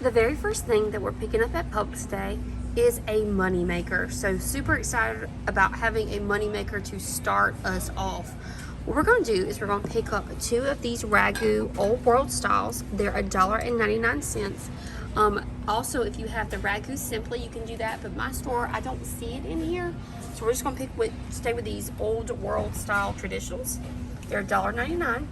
The very first thing that we're picking up at Publix today is a money maker. So super excited about having a money maker to start us off. What we're going to do is we're going to pick up 2 of these Ragu Old World styles. They're $1.99. Also, if you have the Ragu Simply, you can do that. But my store, I don't see it in here. So we're just going to stay with these Old World style traditionals. They're $1.99.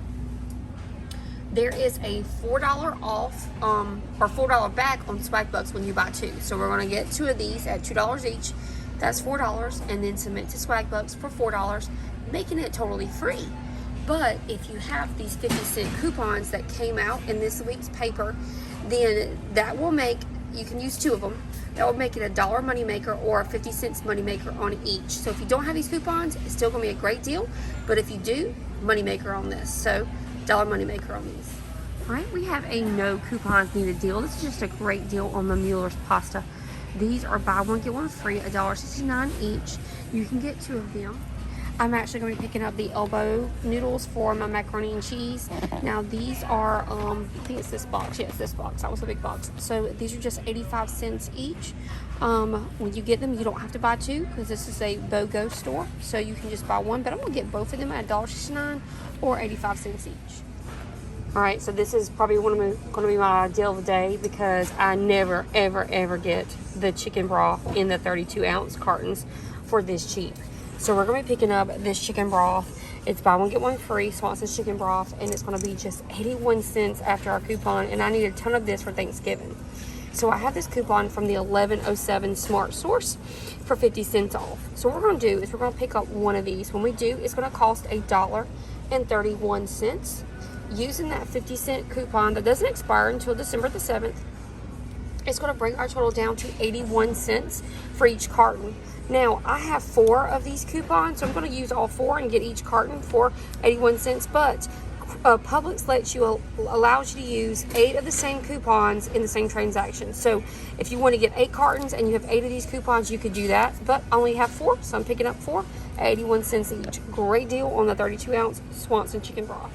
There is a $4 off or $4 back on Swagbucks when you buy 2. So we're going to get 2 of these at $2 each. That's $4, and then submit to Swagbucks for $4, making it totally free. But if you have these 50-cent coupons that came out in this week's paper, then that will make, you can use 2 of them. That will make it a $1 moneymaker or a 50 cents moneymaker on each. So if you don't have these coupons, it's still going to be a great deal. But if you do, moneymaker on this. So $1 moneymaker on these. All right, we have a no coupons needed deal. This is just a great deal on the Mueller's pasta. These are buy one get one free, $1.69 each. You can get 2 of them. I'm actually going to be picking up the elbow noodles for my macaroni and cheese. Now these are, I think it's this box. Yeah, it's this box. That was a big box. So these are just 85 cents each. When you get them, you don't have to buy 2 because this is a BOGO store. So you can just buy 1, but I'm going to get both of them at $1.69 or 85 cents each. All right, so this is probably going to be my deal of the day because I never, ever, ever get the chicken broth in the 32-ounce cartons for this cheap. So we're going to be picking up this chicken broth. It's buy one, get one free, Swanson's chicken broth, and it's going to be just 81 cents after our coupon, and I need a ton of this for Thanksgiving. So I have this coupon from the 1107 Smart Source for 50 cents off. So what we're going to do is we're going to pick up 1 of these. When we do, it's going to cost $1.31. Using that 50-cent coupon that doesn't expire until December the 7th, it's going to bring our total down to 81 cents for each carton. Now, I have 4 of these coupons, so I'm going to use all 4 and get each carton for 81 cents, but Publix allows you to use 8 of the same coupons in the same transaction. So if you want to get 8 cartons and you have 8 of these coupons, you could do that, but I only have 4, so I'm picking up 4 at 81 cents each. Great deal on the 32-ounce Swanson chicken broth.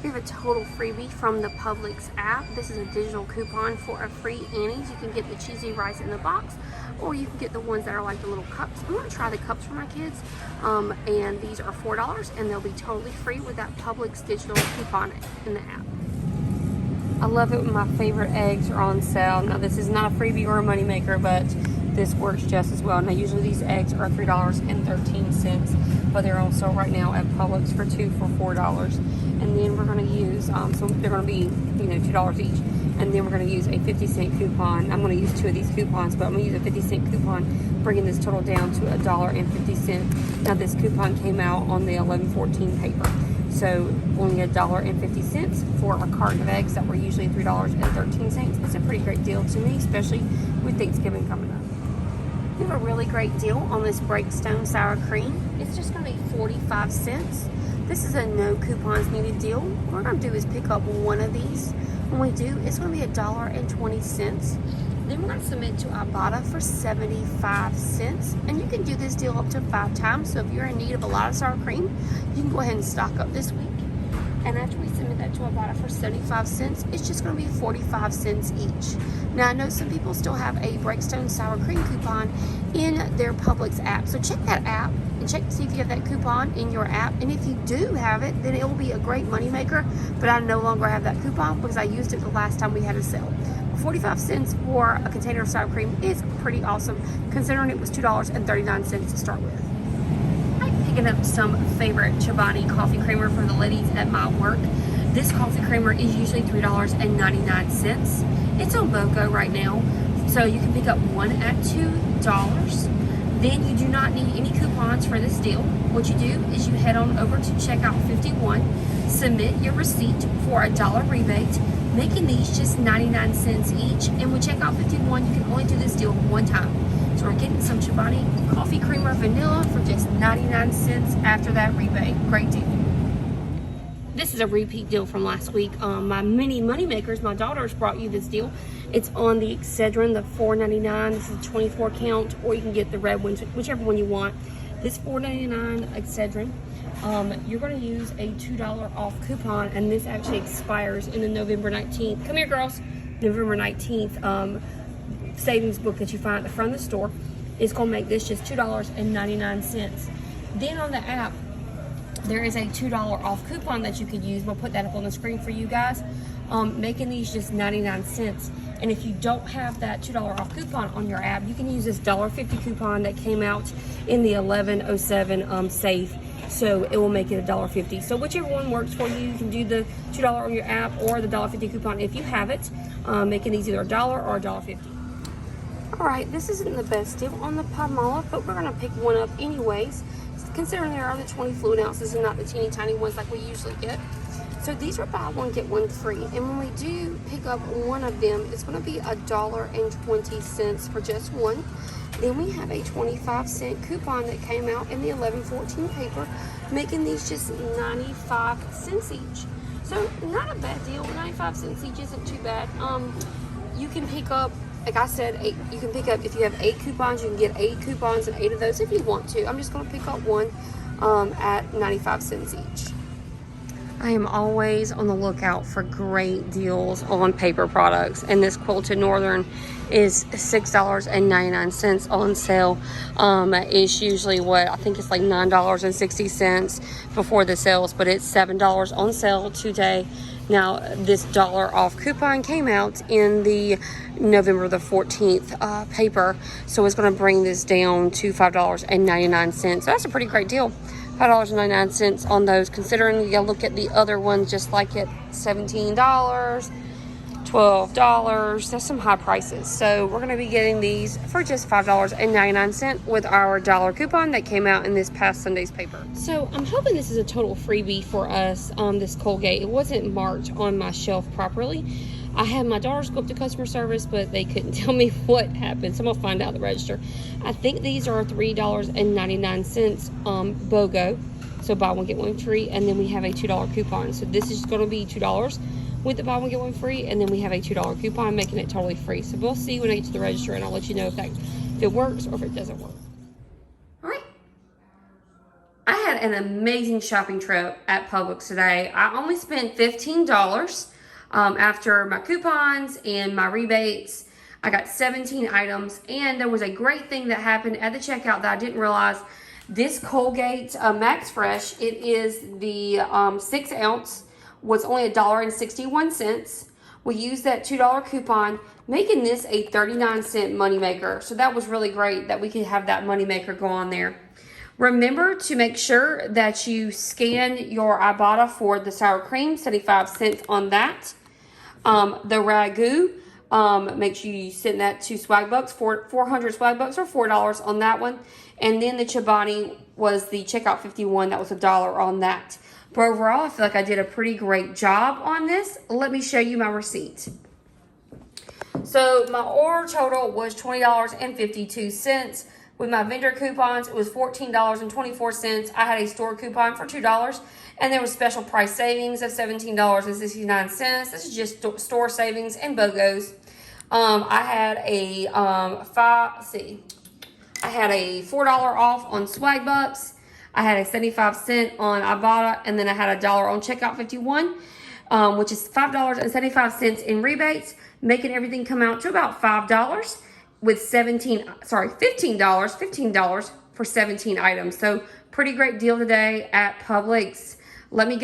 We have a total freebie from the Publix app. This is a digital coupon for a free Annie's. You can get the cheesy rice in the box, or you can get the ones that are like the little cups. I'm going to try the cups for my kids, and these are $4, and they'll be totally free with that Publix digital coupon in the app. I love it when my favorite eggs are on sale. Now this is not a freebie or a moneymaker, but this works just as well. Now usually these eggs are $3.13, but they're on sale right now at Publix for 2 for $4. And then we're going to use, so they're going to be, $2 each. And then we're going to use a 50-cent coupon. I'm going to use 2 of these coupons, but I'm going to use a 50-cent coupon, bringing this total down to $1.50. Now this coupon came out on the 11/14 paper. So only $1.50 for a carton of eggs that were usually $3.13. It's a pretty great deal to me, especially with Thanksgiving coming up. We have a really great deal on this Breakstone sour cream. It's just going to be 45 cents. This is a no coupons needed deal. What we're going to do is pick up 1 of these. When we do, it's going to be $1.20. Then we're going to submit to IBOTTA for 75 cents. And you can do this deal up to 5 times. So if you're in need of a lot of sour cream, you can go ahead and stock up this week. And after we submit that to IBOTTA for 75 cents, it's just going to be 45 cents each. Now, I know some people still have a Breakstone sour cream coupon in their Publix app. So check that app and check to see if you have that coupon in your app. And if you do have it, then it will be a great moneymaker. But I no longer have that coupon because I used it the last time we had a sale. 45 cents for a container of sour cream is pretty awesome, considering it was $2.39 to start with. Picking up some favorite Chobani coffee creamer for the ladies at my work. This coffee creamer is usually $3.99. It's on BOGO right now, so you can pick up 1 at $2. Then you do not need any coupons for this deal. What you do is you head on over to checkout 51, submit your receipt for a $1 rebate, making these just 99 cents each. And with checkout 51, you can only do this deal 1 time. So we're getting some Chobani coffee creamer vanilla for just 99 cents after that rebate. Great deal. This is a repeat deal from last week. My mini money makers, my daughters brought you this deal. It's on the Excedrin, the $4.99. This is a 24 count, or you can get the red ones, whichever one you want. This $4.99 Excedrin. You're going to use a $2 off coupon, and this actually expires in the November 19th. Come here, girls. November 19th savings book that you find at the front of the store. It's going to make this just $2.99. Then on the app, there is a $2 off coupon that you could use. We'll put that up on the screen for you guys, making these just 99 cents. And if you don't have that $2 off coupon on your app, you can use this $1.50 coupon that came out in the 1107 safe. So it will make it $1.50. So whichever one works for you, you can do the $2 on your app or the $1.50 coupon if you have it, making these either $1 or $1.50. All right, this isn't the best deal on the Palmolive, but we're gonna pick one up anyways, considering there are the 20 fluid ounces and not the teeny tiny ones like we usually get. So these are buy one, get one free. And when we do pick up one of them, it's gonna be $1.20 for just one. Then we have a 25-cent coupon that came out in the 1114 paper, making these just 95 cents each. So not a bad deal. 95 cents each isn't too bad. You can pick up, like I said, you can pick up, if you have 8 coupons, you can get 8 coupons and 8 of those if you want to. I'm just going to pick up one at 95 cents each. I am always on the lookout for great deals on paper products, and this Quilted Northern is $6.99 on sale. It's usually what I think it's like $9.60 before the sales, but it's $7 on sale today. Now, this $1 off coupon came out in the November the 14th paper, so it's going to bring this down to $5.99. So that's a pretty great deal. $5.99 on those, considering you look at the other ones just like it, $17, $12. That's some high prices. So we're going to be getting these for just $5.99 with our $1 coupon that came out in this past Sunday's paper. So I'm hoping this is a total freebie for us on this Colgate. It wasn't marked on my shelf properly. I had my daughters go up to customer service, but they couldn't tell me what happened, so I'm gonna find out the register. I think these are $3.99 BOGO, so buy one get one free, and then we have a $2 coupon. So this is going to be $2 with the buy one get one free, and then we have a $2 coupon making it totally free. So we'll see when I get to the register, and I'll let you know if it works or if it doesn't work. All right. I had an amazing shopping trip at Publix today. I only spent $15. After my coupons and my rebates. I got 17 items, and there was a great thing that happened at the checkout that I didn't realize. This Colgate Max Fresh, it is the 6 ounce, was only $1.61. We used that $2 coupon, making this a 39-cent moneymaker. So that was really great that we could have that moneymaker go on there. Remember to make sure that you scan your IBOTTA for the sour cream, 75 cents on that. The ragu, make sure you send that to Swagbucks, 400 Swagbucks or $4 on that one. And then the Chobani was the checkout 51, that was $1 on that. But overall, I feel like I did a pretty great job on this. Let me show you my receipt. So my order total was $20.52. With my vendor coupons, it was $14.24. I had a store coupon for $2, and there was special price savings of $17.69. This is just store savings and BOGOs. I had a I had a $4 off on Swagbucks. I had a 75-cent on IBOTTA, and then I had $1 on Checkout 51, which is $5.75 in rebates, making everything come out to about $5 with $15 for 17 items. So pretty great deal today at Publix. Let me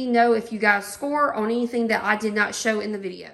know if you guys score on anything that I did not show in the video.